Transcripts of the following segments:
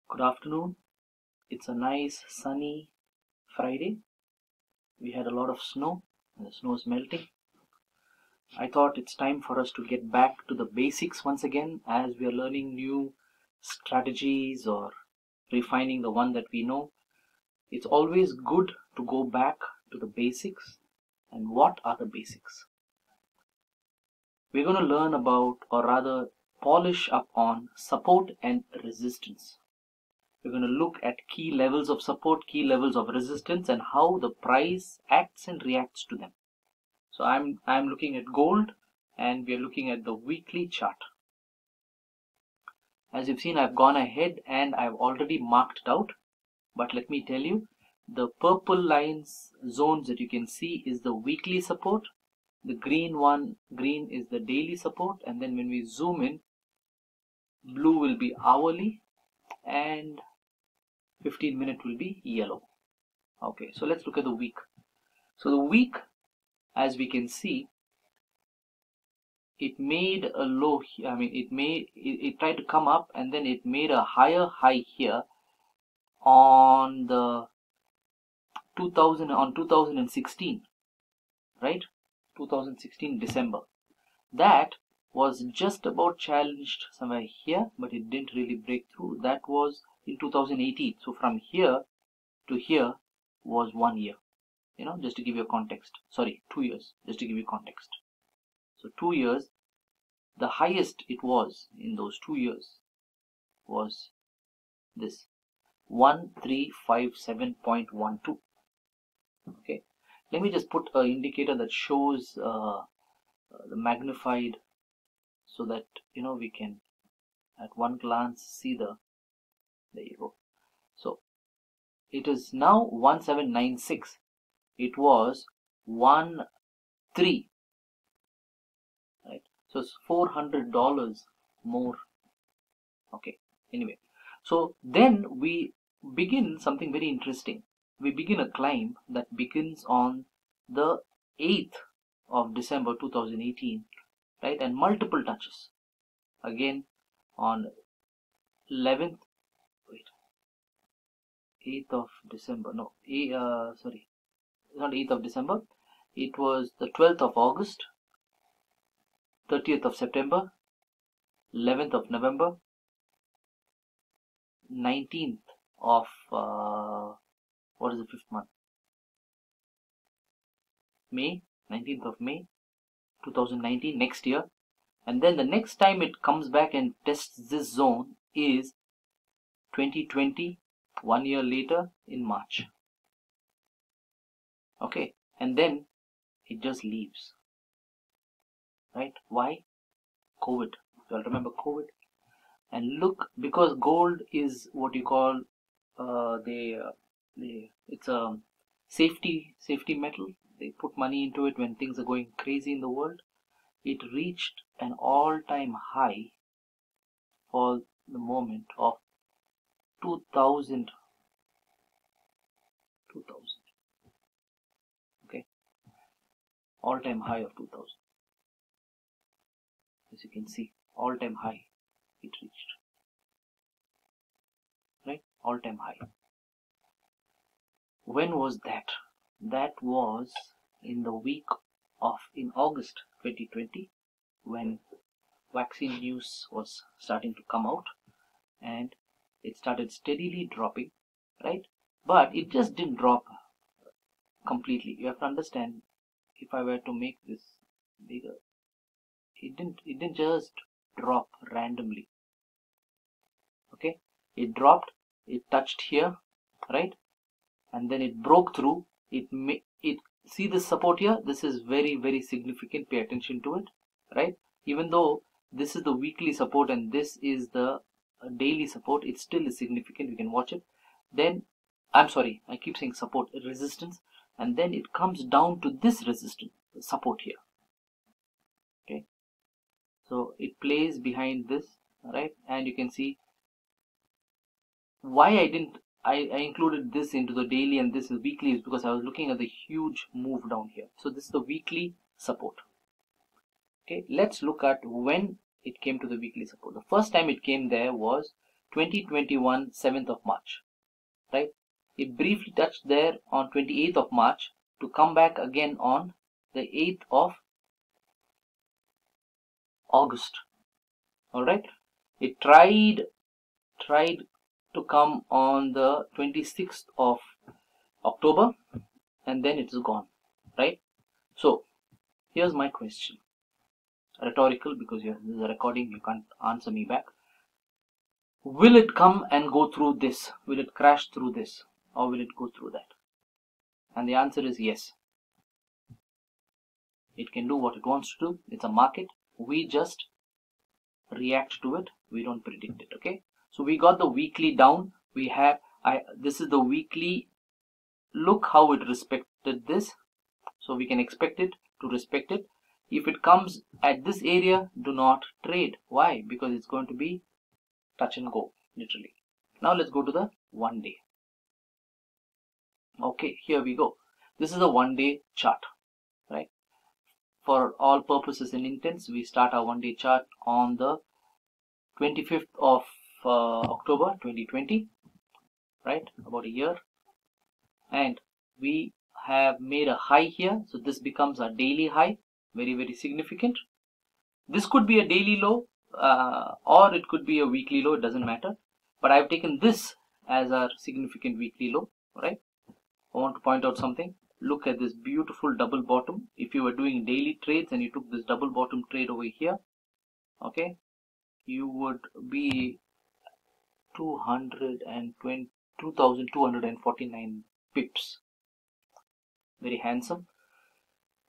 Good afternoon. It's a nice sunny Friday. We had a lot of snow and the snow is melting. I thought it's time for us to get back to the basics once again as we are learning new strategies or refining the one that we know. It's always good to go back to the basics. And what are the basics? We're going to learn about, or rather polish up on, support and resistance. We're going to look at key levels of support, key levels of resistance, and how the price acts and reacts to them. So I'm looking at gold, and we're looking at the weekly chart. As you've seen, I've gone ahead and I've already marked it out. But let me tell you, the purple lines, zones that you can see is the weekly support. The green is the daily support, and then when we zoom in, blue will be hourly, and 15-minute will be yellow. Okay, so let's look at the week. So the week, as we can see, it made a low. It tried to come up, and then it made a higher high here on the 2016, right? 2016 December. That was just about challenged somewhere here, but it didn't really break through. That was in 2018. So from here to here was 1 year. Just to give you a context. Sorry, 2 years. Just to give you context. So 2 years, the highest it was in those 2 years was this 1357.12. Okay, let me just put an indicator that shows the magnified, so that we can at one glance see there you go. So it is now 1796. It was 13, right? So it's $400 more. Okay, anyway, so then we begin something very interesting. We begin a climb that begins on the 8th of December 2018, right? And multiple touches again on 11th, 8th of December, no, sorry, not 8th of December, it was the 12th of August, 30th of September, 11th of November, 19th of what is the 5th month? May, 19th of May 2019, next year. And then the next time it comes back and tests this zone is 2020, 1 year later in March. Okay, and then it just leaves, right? Why? COVID. You'll remember COVID. And look, because gold is what you call it's a safety metal. They put money into it when things are going crazy in the world. It reached an all-time high for the moment of 2000. Okay, all-time high of 2000. As you can see, all-time high it reached, right? All-time high. When was that? That was in the week of in August 2020, when vaccine news was starting to come out, and it started steadily dropping, right? But it just didn't drop completely. You have to understand, if I were to make this bigger, it didn't just drop randomly. Okay, it dropped, it touched here, right? And then it broke through. See this support here? This is very, very significant. Pay attention to it, right? Even though this is the weekly support and this is the daily support, it still is significant. We can watch it. Then, I'm sorry, I keep saying support, resistance, and then it comes down to this resistance, support here. Okay, so it plays behind this, right? And you can see why I included this into the daily and this is weekly is because I was looking at the huge move down here. So this is the weekly support. Okay, let's look at when it came to the weekly support. The first time it came there was 2021 7th of March, right? It briefly touched there on 28th of March to come back again on the 8th of August. All right, it tried to come on the 26th of October, and then it's gone, right? So here's my question, rhetorical, because this is a recording, you can't answer me back. Will it come and go through this? Will it crash through this, or will it go through that? And the answer is yes. It can do what it wants to do. It's a market. We just react to it. We don't predict it. Okay. So we got the weekly down. We have this is the weekly. Look how it respected this. So we can expect it to respect it. If it comes at this area, do not trade. Why? Because it's going to be touch and go, literally. Now let's go to the 1 day. Okay, here we go. This is a 1 day chart, right? For all purposes and intents, we start our 1 day chart on the 25th of October 2020, right? About a year. And we have made a high here. So this becomes a daily high, very, very significant. This could be a daily low or it could be a weekly low, it doesn't matter. But I've taken this as a significant weekly low, right? I want to point out something. Look at this beautiful double bottom. If you were doing daily trades and you took this double bottom trade over here, okay, you would be 2,249 pips. Very handsome.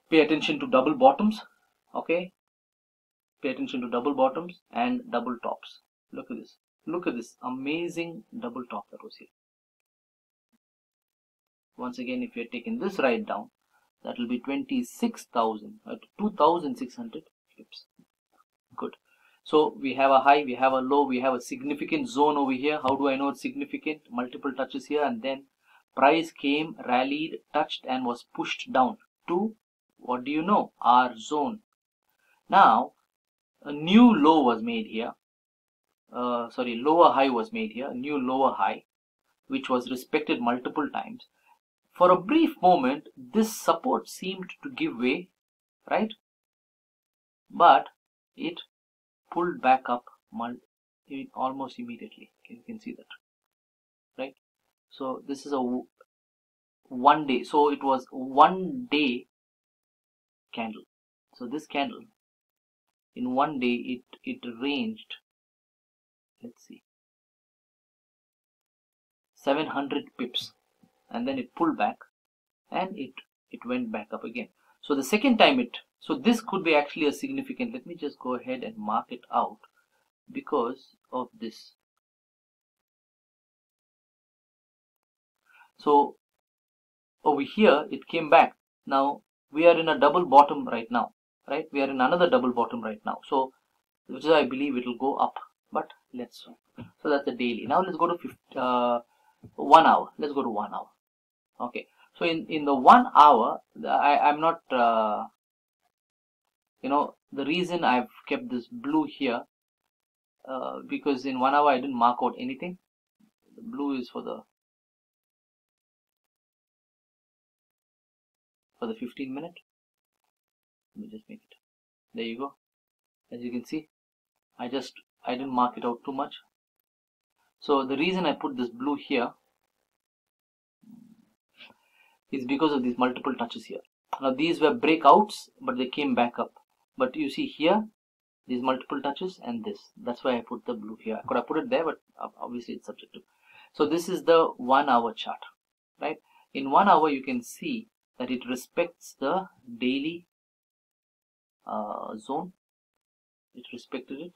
Pay attention to double bottoms, okay? Pay attention to double bottoms and double tops. Look at this. Look at this amazing double top that was here. Once again, if you're taking this right down, that will be 2,600 pips. Good. So we have a high, we have a low, we have a significant zone over here. How do I know it's significant? Multiple touches here, and then price came, rallied, touched, and was pushed down to, what do you know, our zone. Now a new low was made here. Lower high was made here, a new lower high, which was respected multiple times. For a brief moment, this support seemed to give way, right? But it pulled back up almost immediately. You can see that, right? So this is a 1 day. So it was 1 day candle. So this candle in 1 day it ranged, let's see, 700 pips, and then it pulled back and it went back up again. So the second time so this could be actually a significant, let me just go ahead and mark it out because of this. So over here it came back. Now we are in a double bottom right now, right? We are in another double bottom right now. So which is, I believe it will go up, but let's, so that's the daily. Now let's go to 1 hour. Let's go to 1 hour. Okay, so in the 1 hour, I'm not the reason I've kept this blue here because in 1 hour I didn't mark out anything. The blue is for the 15 minute. Let me just make it. There you go. As you can see, I didn't mark it out too much. So the reason I put this blue here is because of these multiple touches here. Now these were breakouts, but they came back up. But you see here, these multiple touches and this. That's why I put the blue here. I could have put it there, but obviously it's subjective. So this is the 1 hour chart, right? In 1 hour, you can see that it respects the daily zone. It respected it,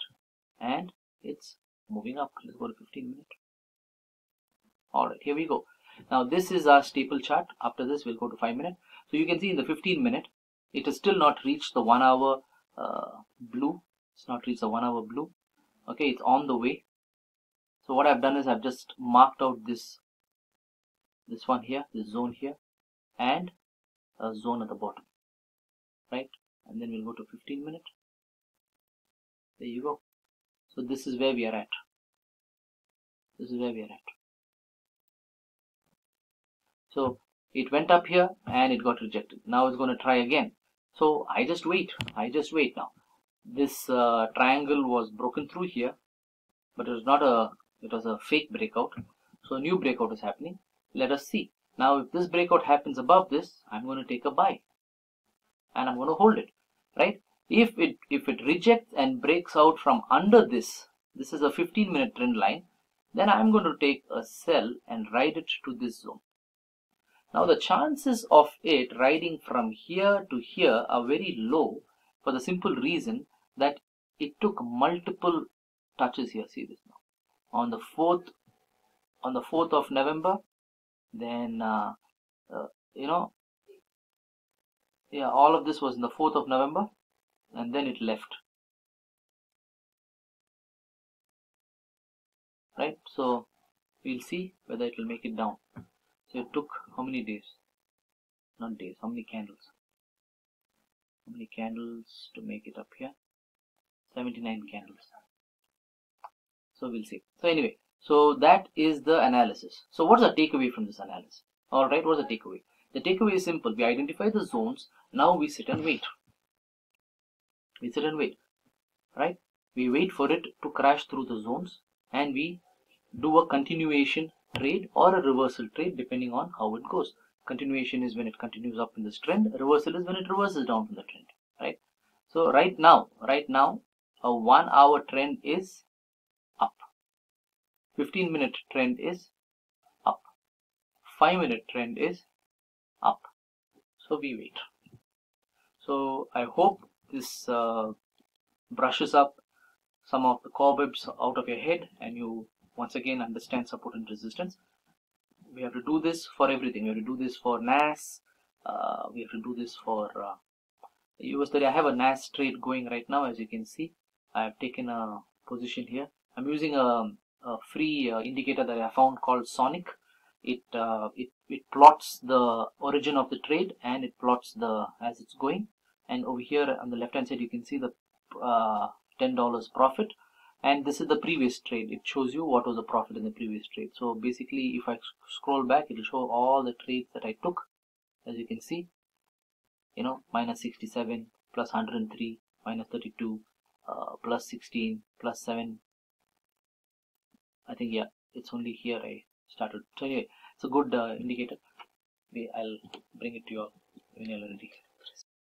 and it's moving up. Let's go to 15 minute. All right, here we go. Now this is our staple chart. After this, we'll go to 5 minute. So you can see in the 15 minute, it has still not reached the 1 hour blue. It's not reached the 1 hour blue. Okay, it's on the way. So what I've done is I've just marked out this one here, this zone here, and a zone at the bottom, right? And then we'll go to 15 minute. There you go. So this is where we are at. This is where we are at. So it went up here and it got rejected. Now it's going to try again. So I just wait now. This triangle was broken through here, but it was not it was a fake breakout. So a new breakout is happening. Let us see. Now if this breakout happens above this, I'm going to take a buy and I'm going to hold it, right? If it rejects and breaks out from under this is a 15-minute trend line, then I'm going to take a sell and ride it to this zone. Now the chances of it riding from here to here are very low for the simple reason that it took multiple touches here. See this now. On the 4th of November, then all of this was in the 4th of November, and then it left, right? So we'll see whether it will make it down. So it took how many days? Not days, how many candles? How many candles to make it up here? 79 candles. So we'll see. So anyway, so that is the analysis. So what's the takeaway from this analysis? Alright, what's the takeaway? The takeaway is simple. We identify the zones. Now we sit and wait. We sit and wait, right? We wait for it to crash through the zones and we do a continuation trade or a reversal trade depending on how it goes. Continuation is when it continues up in this trend. Reversal is when it reverses down from the trend, right? So right now, a 1 hour trend is up. 15-minute trend is up. 5-minute trend is up. So we wait. So I hope this brushes up some of the cobwebs out of your head and you once again understand support and resistance. We have to do this for everything. We have to do this for NAS. We have to do this for US 30. I have a NAS trade going right now. As you can see, I have taken a position here. I'm using a free indicator that I found called Sonic. It plots the origin of the trade and it plots the as it's going. And over here on the left hand side, you can see the $10 profit. And this is the previous trade. It shows you what was the profit in the previous trade. So basically, if I scroll back, it will show all the trades that I took. As you can see, minus 67, plus 103, minus 32, plus 16, plus 7. I think, yeah, it's only here I started. So anyway, it's a good indicator. I'll bring it to you all when you're ready.